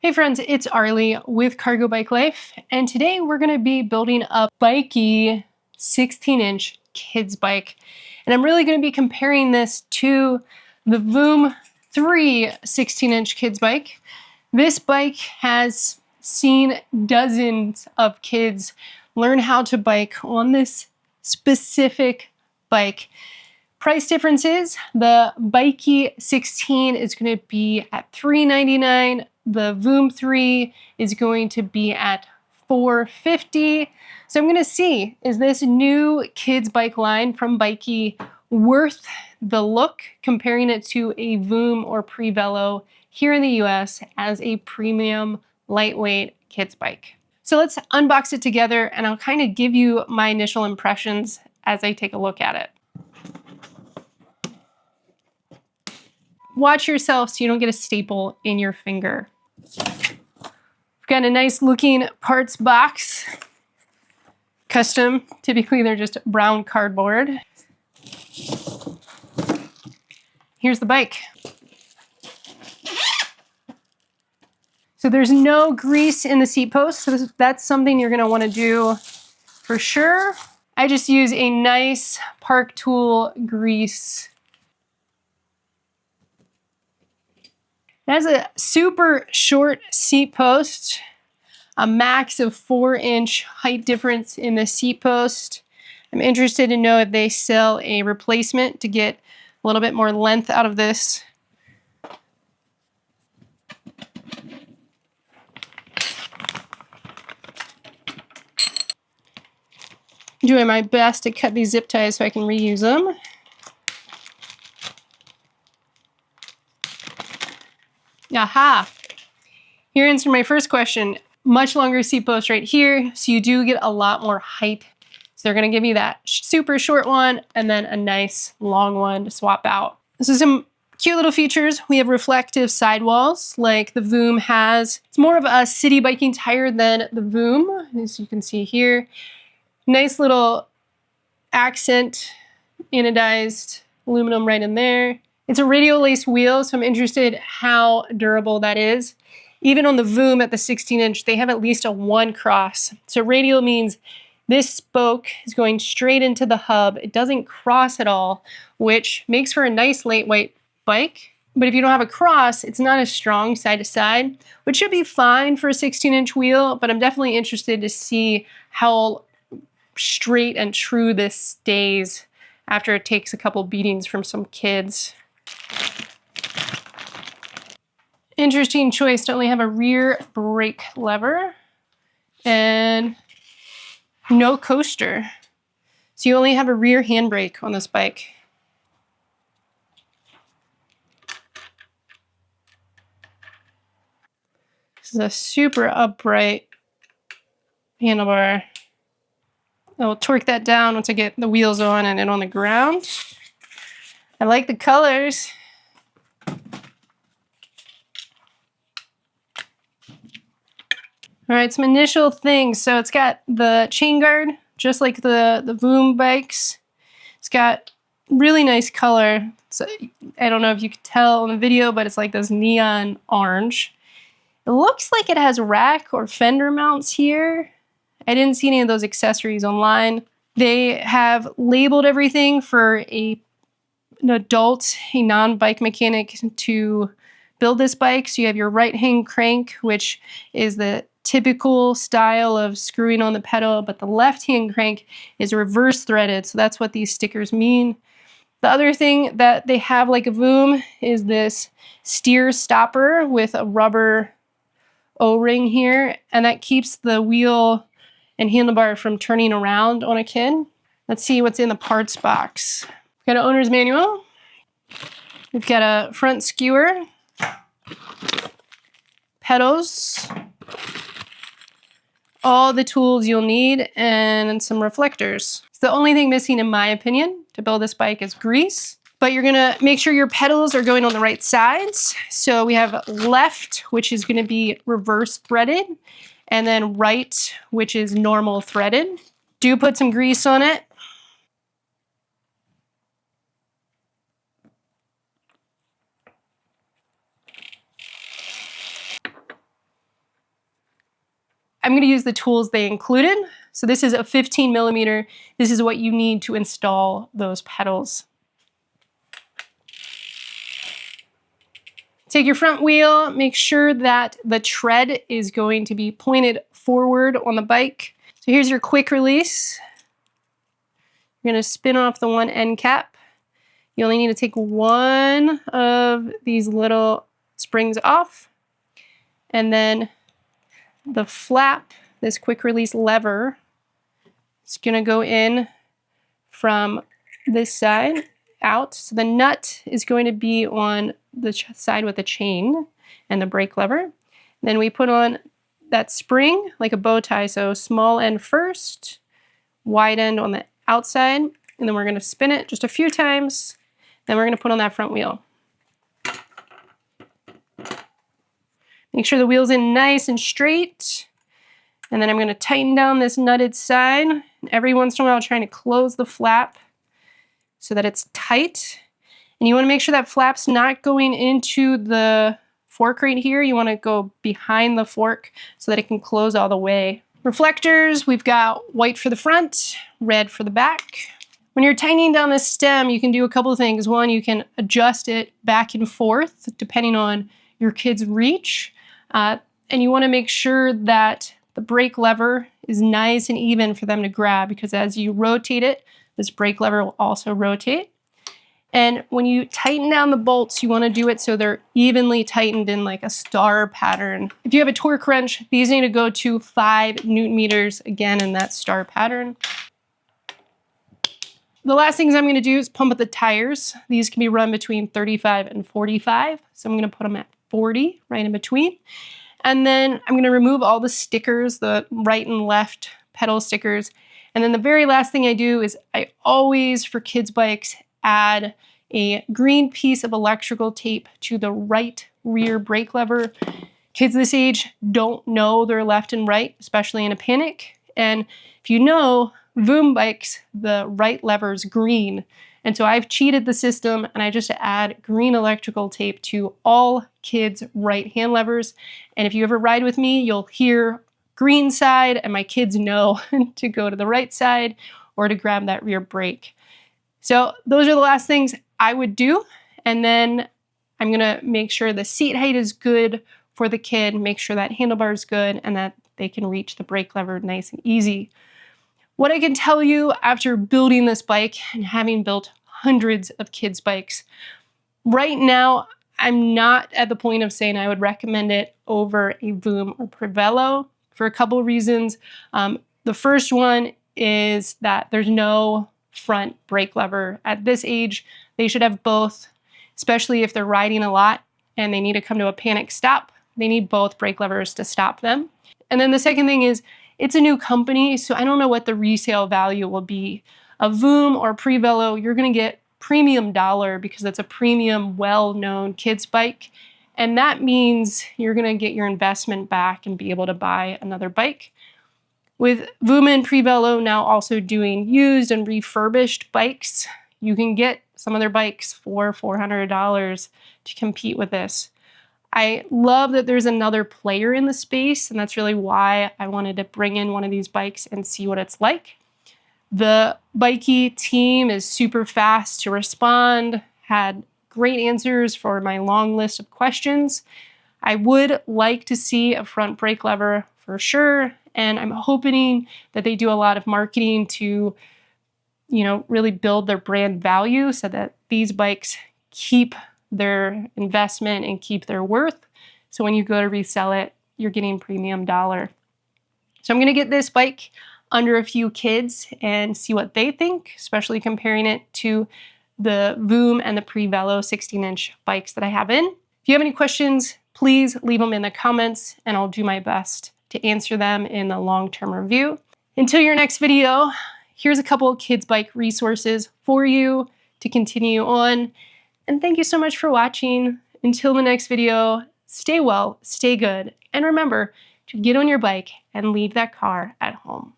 Hey friends, it's Arlie with Cargo Bike Life, and today we're going to be building a Biky 16-inch kids bike. And I'm really going to be comparing this to the Woom 3 16-inch kids bike. This bike has seen dozens of kids learn how to bike on this specific bike. Price difference is the Biky 16 is going to be at $399. The Woom 3 is going to be at $450. So I'm going to see, is this new kids bike line from Biky worth the look, comparing it to a Woom or Prevelo here in the US as a premium lightweight kids bike. So let's unbox it together and I'll kind of give you my initial impressions as I take a look at it. Watch yourself so you don't get a staple in your finger. We've got a nice looking parts box. Custom, typically they're just brown cardboard. Here's the bike. So there's no grease in the seat post, so that's something you're gonna wanna do for sure. I just use a nice Park Tool grease. It has a super short seat post, a max of 4-inch height difference in the seat post. I'm interested to know if they sell a replacement to get a little bit more length out of this. Doing my best to cut these zip ties so I can reuse them. Aha! Here answers my first question. Much longer seat post right here, so you do get a lot more height. So they're gonna give you that super short one and then a nice long one to swap out. This is some cute little features. We have reflective sidewalls like the Woom has. It's more of a city biking tire than the Woom, as you can see here. Nice little accent anodized aluminum right in there. It's a radial lace wheel, so I'm interested how durable that is. Even on the Woom at the 16-inch, they have at least a 1 cross. So radial means this spoke is going straight into the hub. It doesn't cross at all, which makes for a nice lightweight bike. But if you don't have a cross, it's not as strong side to side, which should be fine for a 16-inch wheel, but I'm definitely interested to see how straight and true this stays after it takes a couple beatings from some kids. Interesting choice to only have a rear brake lever and no coaster. So you only have a rear handbrake on this bike. This is a super upright handlebar. I'll torque that down once I get the wheels on and it on the ground. I like the colors. All right, some initial things. So it's got the chain guard, just like the Woom bikes. It's got really nice color. So I don't know if you could tell in the video, but it's like this neon orange. It looks like it has rack or fender mounts here. I didn't see any of those accessories online. They have labeled everything for an adult, a non-bike mechanic to build this bike. So you have your right-hand crank, which is the typical style of screwing on the pedal, but the left-hand crank is reverse threaded. So that's what these stickers mean. The other thing that they have like a Woom is this steer stopper with a rubber O-ring here, and that keeps the wheel and handlebar from turning around on a kid. Let's see what's in the parts box. We've got an owner's manual. We've got a front skewer, pedals, all the tools you'll need, and some reflectors. So the only thing missing, in my opinion, to build this bike is grease. But you're gonna make sure your pedals are going on the right sides. So we have left, which is gonna be reverse threaded, and then right, which is normal threaded. Do put some grease on it. I'm going to use the tools they included. So this is a 15 millimeter. This is what you need to install those pedals. Take your front wheel, make sure that the tread is going to be pointed forward on the bike. So here's your quick release. You're going to spin off the one end cap. You only need to take one of these little springs off. And then the flap, this quick release lever, is going to go in from this side out. So the nut is going to be on the side with the chain and the brake lever. Then we put on that spring like a bow tie. So small end first, wide end on the outside, and then we're going to spin it just a few times. Then we're going to put on that front wheel. Make sure the wheel's in nice and straight. And then I'm going to tighten down this nutted side. And every once in a while, trying to close the flap so that it's tight. And you want to make sure that flap's not going into the fork right here. You want to go behind the fork so that it can close all the way. Reflectors, we've got white for the front, red for the back. When you're tightening down this stem, you can do a couple of things. One, you can adjust it back and forth depending on your kid's reach. And you want to make sure that the brake lever is nice and even for them to grab, because as you rotate it, this brake lever will also rotate. And when you tighten down the bolts, you want to do it so they're evenly tightened in like a star pattern. If you have a torque wrench, these need to go to 5 Newton meters, again, in that star pattern. The last things I'm going to do is pump up the tires. These can be run between 35 and 45. So I'm going to put them at 40, right in between. And then I'm going to remove all the stickers, the right and left pedal stickers. And then the very last thing I do is I always, for kids' bikes, add a green piece of electrical tape to the right rear brake lever. Kids this age don't know their left and right, especially in a panic. And if you know, Woom bikes, the right lever is green. And so I've cheated the system and I just add green electrical tape to all kids' right hand levers. And if you ever ride with me, you'll hear green side and my kids know to go to the right side or to grab that rear brake. So those are the last things I would do. And then I'm gonna make sure the seat height is good for the kid, make sure that handlebar is good and that they can reach the brake lever nice and easy. What I can tell you after building this bike and having built hundreds of kids' bikes, right now, I'm not at the point of saying I would recommend it over a Woom or Prevelo for a couple of reasons. The first one is that there's no front brake lever. At this age, they should have both, especially if they're riding a lot and they need to come to a panic stop. They need both brake levers to stop them. And then the second thing is, it's a new company, so I don't know what the resale value will be. A Woom or Prevelo, you're going to get premium dollar because it's a premium, well-known kids bike. And that means you're going to get your investment back and be able to buy another bike. With Woom and Prevelo now also doing used and refurbished bikes, you can get some of their bikes for $400 to compete with this. I love that there's another player in the space, and that's really why I wanted to bring in one of these bikes and see what it's like. The Biky team is super fast to respond, had great answers for my long list of questions. I would like to see a front brake lever for sure, and I'm hoping that they do a lot of marketing to, really build their brand value so that these bikes keep their investment and keep their worth. So when you go to resell it, you're getting premium dollar. So I'm going to get this bike under a few kids and see what they think, especially comparing it to the Woom and the Prevelo 16-inch bikes that I have in. If you have any questions, please leave them in the comments and I'll do my best to answer them in the long-term review. Until your next video, here's a couple of kids bike resources for you to continue on. And thank you so much for watching. Until the next video, stay well, stay good, and remember to get on your bike and leave that car at home.